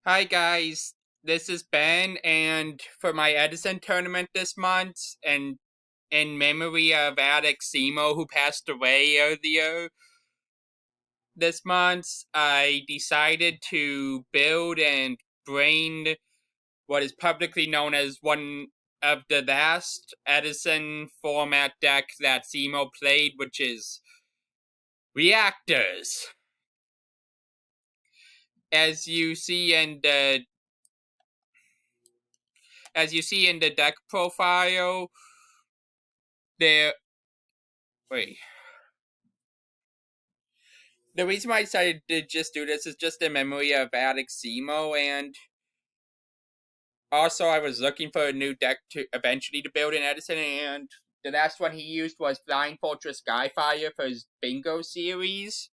Hi guys, this is Ben, and for my Edison tournament this month, and in memory of Alex Cimo, who passed away earlier this month, I decided to build and bring what is publicly known as one of the last Edison format deck that Cimo played, which is Reactors. As you see in the deck profile, there. Wait. The reason why I decided to just do this is just in memory of Alex Cimo, and also I was looking for a new deck to eventually to build in Edison, and the last one he used was Flying Fortress Skyfire for his Bingo series.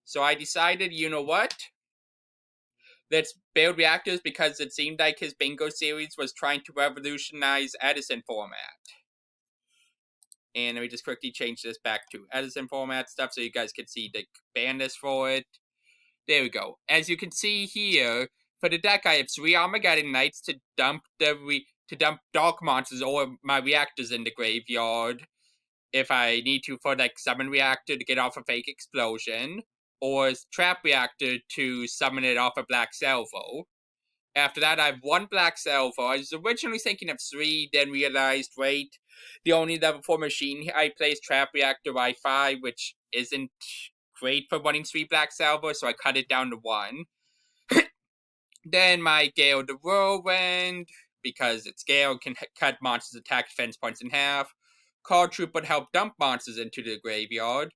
So I decided, you know what? Let's build reactors because it seemed like his Bingo series was trying to revolutionize Edison format. And let me just quickly change this back to Edison format stuff so you guys can see the bandlist for it. There we go. As you can see here, for the deck, I have 3 Armageddon Knights to dump dark monsters or my reactors in the graveyard if I need to for like summon reactor to get off a fake explosion, or trap reactor to summon it off a black salvo. After that, I have 1 black salvo. I was originally thinking of 3, then realized, wait, the only level 4 machine I play is trap reactor Wi-Fi, which isn't great for running 3 black salvo, so I cut it down to 1. Then my Gale the Whirlwind, because its Gale can cut monsters' attack defense points in half. Card Troop would help dump monsters into the graveyard.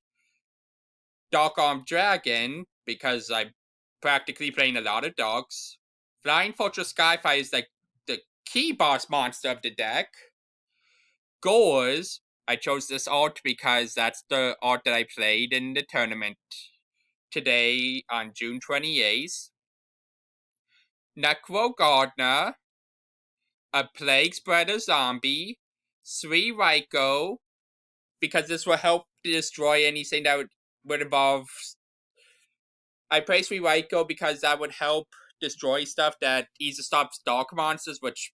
Dark Armed Dragon, because I'm practically playing a lot of dogs. Flying Fortress Skyfire is like the key boss monster of the deck. Gores, I chose this art because that's the art that I played in the tournament today on June 28th. Necro Gardener, a Plague Spreader Zombie, 3 Ryko, because this will help destroy anything that would involve. I play 3 Ryko because that would help destroy stuff that either stops dark monsters, which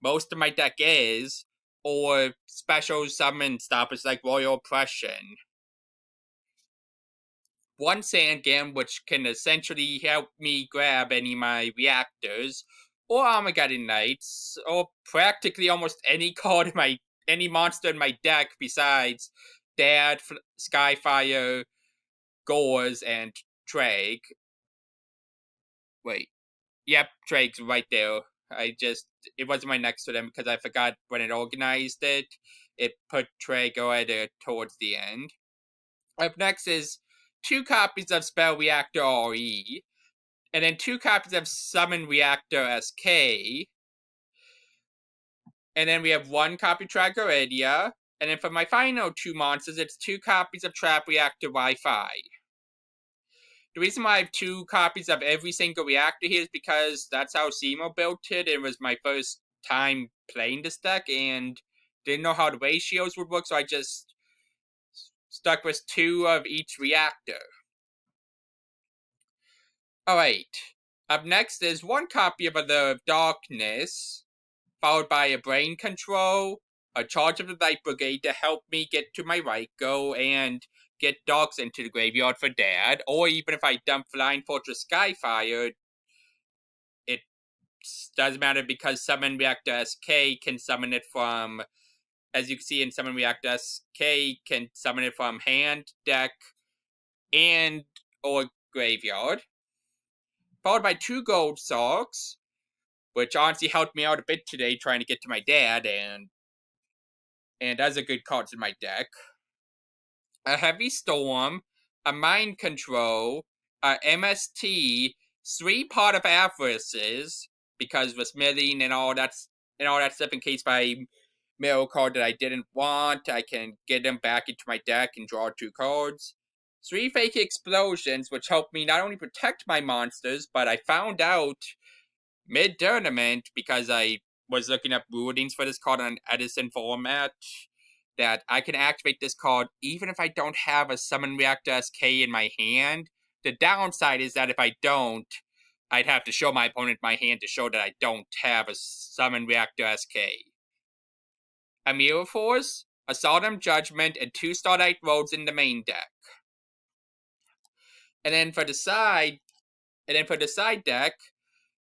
most of my deck is, or special summon stoppers like Royal Oppression. 1 Sandgam, which can essentially help me grab any of my reactors, or Armageddon Knights, or practically almost any card in any monster in my deck besides Dad, Skyfire, Gores, and Drake. Wait. Yep, Drake's right there. It wasn't right next to them because I forgot when it organized it. It put Drake right towards the end. Up next is 2 copies of Spell Reactor RE, and then 2 copies of Summon Reactor SK, and then we have 1 copy Tragoedia, and then for my final 2 monsters, it's 2 copies of Trap Reactor Wi-Fi. The reason why I have 2 copies of every single reactor here is because that's how Cimo built it. It was my first time playing this deck, and didn't know how the ratios would work, so I just stuck with 2 of each reactor. Alright, up next is 1 copy of Allure of Darkness, followed by a Brain Control, a Charge of the Light Brigade to help me get to my right go and get dogs into the graveyard for Dad, or even if I dump Flying Fortress Skyfire, it doesn't matter because Summon Reactor SK can summon it from, as you can see in Summon Reactor SK, can summon it from hand, deck, and or graveyard. Followed by 2 Gold Socks, which honestly helped me out a bit today trying to get to my dad, and that's a good card in my deck. A Heavy Storm, a Mind Control, a MST, 3 Pot of Avarices, because with milling and all that stuff, in case I mill a card that I didn't want, I can get them back into my deck and draw 2 cards. 3 Fake Explosions, which help me not only protect my monsters, but I found out mid-tournament, because I was looking up rulings for this card on Edison format, that I can activate this card even if I don't have a Summon Reactor SK in my hand. The downside is that if I don't, I'd have to show my opponent my hand to show that I don't have a Summon Reactor SK. A Mirror Force, a Solemn Judgment, and 2 Starlight Roads in the main deck. And then for the side deck,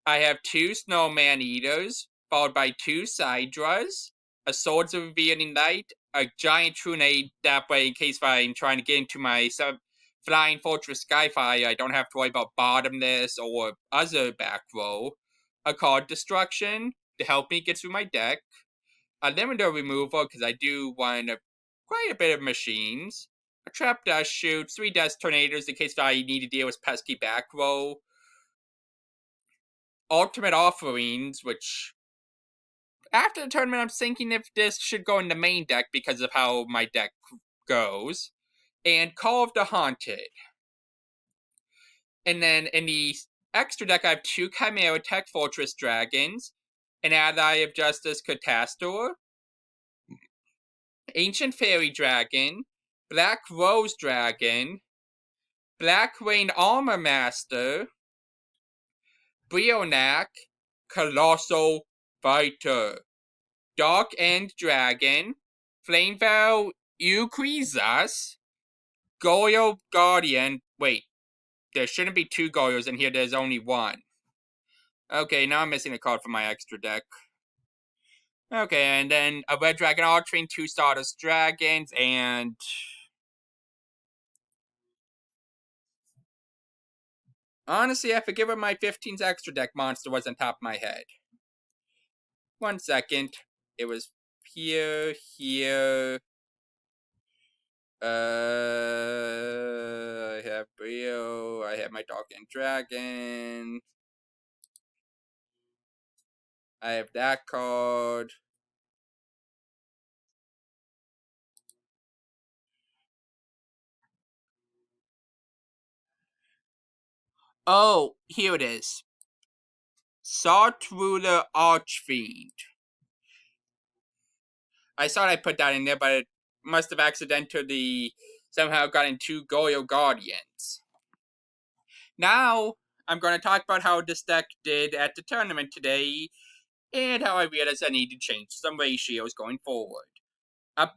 I have 2 Snowman Eaters, followed by 2 Sidras, a Swords of Revealing Light, a Giant Trunade, that way in case I'm trying to get into my Flying Fortress Skyfire, I don't have to worry about Bottomless or other back row, a Card Destruction to help me get through my deck, a Limiter Removal because I do want quite a bit of machines, a Trap Dust Shoot, 3 Dust Tornadoes in case I need to deal with pesky back row, Ultimate Offerings, which after the tournament I'm thinking if this should go in the main deck because of how my deck goes, and Call of the Haunted. And then in the extra deck I have 2 Chimera Tech Fortress Dragons, an Ally of Justice Catastor, Ancient Fairy Dragon, Black Rose Dragon, Black Rain Armor Master, Brionac, Colossal Fighter, Dark End Dragon, Flameveil Eucrizas, Goyo Guardian. Wait, there shouldn't be 2 Goyos in here, there's only 1. Okay, now I'm missing a card from my extra deck. Okay, and then a Red Dragon All-Train, 2 Stardust Dragons, and honestly, I forget what my 15th extra deck monster was on top of my head. 1 second. It was here. I have Brio. I have my Dark End Dragon. I have that card. Oh, here it is. Salt Ruler Archfiend. I thought I put that in there, but it must have accidentally somehow gotten 2 Goyo Guardians. Now, I'm going to talk about how this deck did at the tournament today, and how I realized I need to change some ratios going forward. Up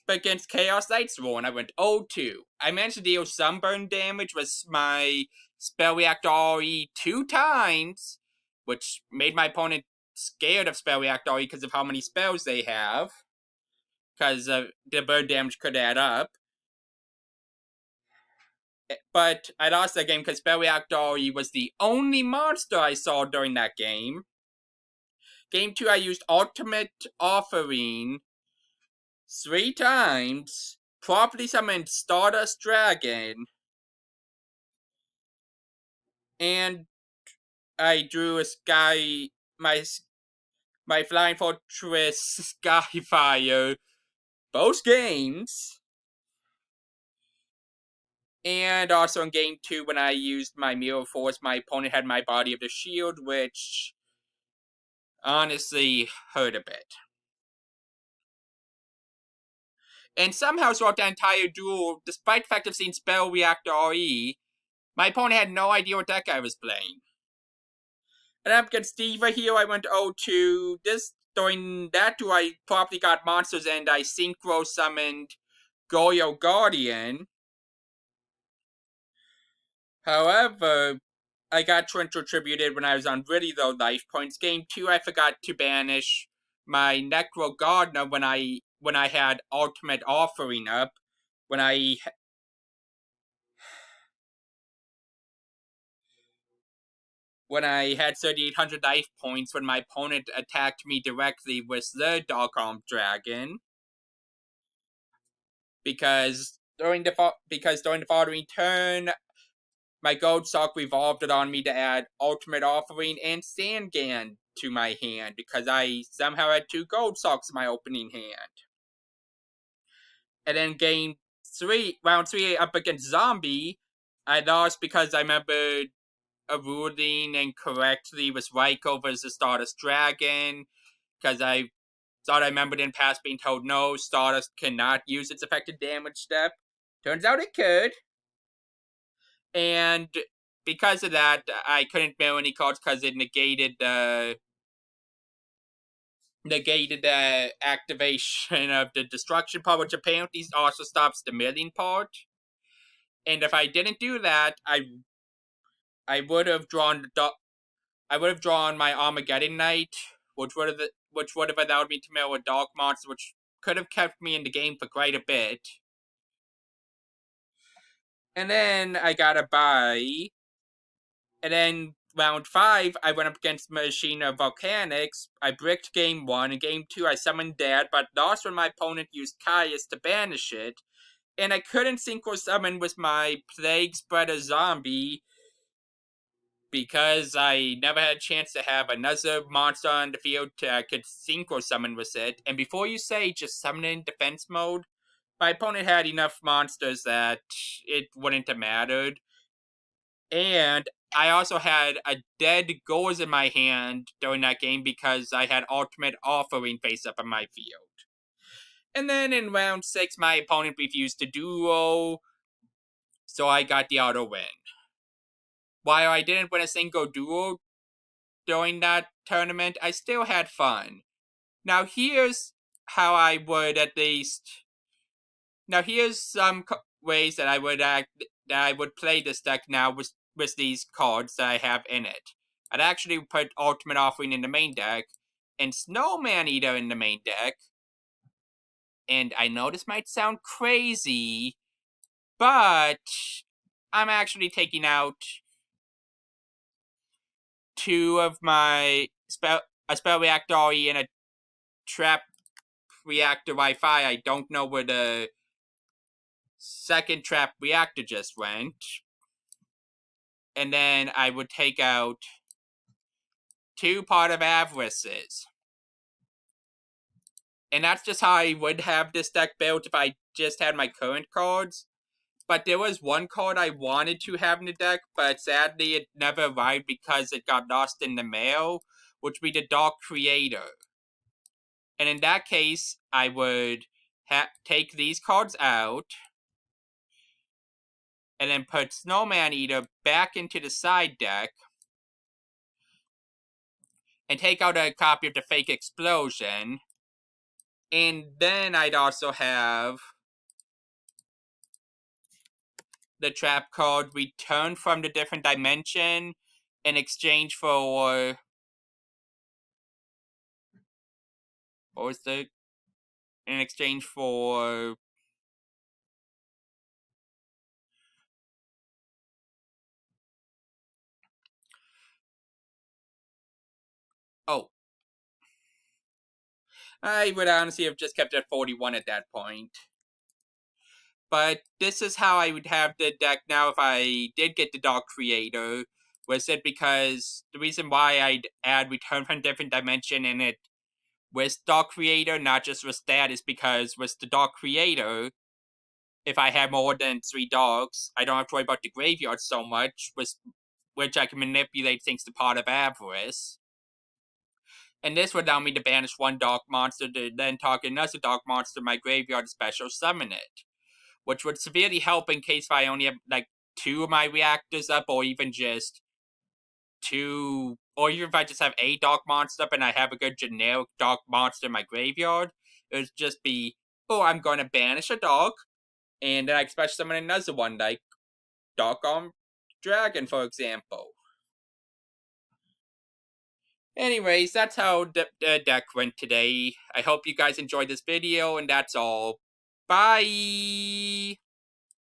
against Chaos Knight's Roar, I went 0-2. I managed to deal sunburn damage with my Spell Reactor RE 2 times, which made my opponent scared of Spell Reactor RE because of how many spells they have, because the burn damage could add up. But I lost that game because Spell Reactor RE was the only monster I saw during that game. Game 2, I used Ultimate Offering 3 times, properly summoned Stardust Dragon, and I drew a my Flying Fortress Skyfire both games. And also in game 2, when I used my Mirror Force, my opponent had my Body of the Shield, which honestly hurt a bit. And somehow throughout the entire duel, despite the fact of seeing Spell Reactor RE, my opponent had no idea what deck I was playing. And up against Diva here, I went 0-2. During that duel, I properly got monsters and I Synchro summoned Goyo Guardian. However, I got Torrential Retributed when I was on really low life points. Game 2, I forgot to banish my Necro Gardener when I had Ultimate Offering up. When I had 3,800 life points when my opponent attacked me directly with the Dark Armed Dragon. Because during the following turn, my Gold Sock revolved it on me to add Ultimate Offering and Sandgan to my hand, because I somehow had 2 Gold Socks in my opening hand. And then round 3 up against Zombie, I lost because I remembered a ruling incorrectly with Raikou versus Stardust Dragon, because I thought I remembered in past being told no, Stardust cannot use its effective damage step. Turns out it could. And because of that, I couldn't mill any cards because it negated the activation of the destruction part, which apparently also stops the milling part. And if I didn't do that, I would have drawn my Armageddon Knight, which would have allowed me to mill a Dark Monster, which could have kept me in the game for quite a bit. And then I got a bye. And then round 5, I went up against Machine of Volcanics. I bricked game 1. In game 2, I summoned Dad, but lost when my opponent used Caius to banish it. And I couldn't Synchro Summon with my Plague Spreader Zombie because I never had a chance to have another monster on the field I could Synchro Summon with it. And before you say just summon in defense mode, my opponent had enough monsters that it wouldn't have mattered. And I also had a dead Goals in my hand during that game because I had Ultimate Offering face up on my field. And then in round 6, my opponent refused to duo, so I got the auto win. While I didn't win a single duo during that tournament, I still had fun. Now here's how I would at least... Now here's some ways that I would play this deck now with these cards that I have in it. I'd actually put Ultimate Offering in the main deck, and Snowman Eater in the main deck. And I know this might sound crazy, but I'm actually taking out 2 of my a Spell Reactor and a Trap Reactor Wi-Fi. I don't know where the second Trap Reactor just went. And then I would take out 2 Pot of Avarices. And that's just how I would have this deck built if I just had my current cards. But there was one card I wanted to have in the deck, but sadly it never arrived because it got lost in the mail, which would be the Dark Creator. And in that case, I would take these cards out, and then put Snowman Eater back into the side deck, and take out a copy of the Fake Explosion. And then I'd also have the trap card Return from the Different Dimension in exchange for... What was the... In exchange for... Oh. I would honestly have just kept it at 41 at that point. But this is how I would have the deck now if I did get the Dark Creator. Was it because the reason why I'd add Return from Different Dimension in it with Dark Creator, not just with that, is because with the Dark Creator, if I have more than 3 dogs, I don't have to worry about the graveyard so much, which I can manipulate thanks to Pot of Avarice. And this would allow me to banish 1 dark monster to then target another dark monster in my graveyard to special summon it. Which would severely help in case if I only have, like, 2 of my reactors up, or even just 2... Or even if I just have a dark monster up and I have a good generic dark monster in my graveyard, it would just be, oh, I'm going to banish a dog, and then I can special summon another one, like Dark Arm Dragon, for example. Anyways, that's how the deck went today. I hope you guys enjoyed this video, and that's all. Bye!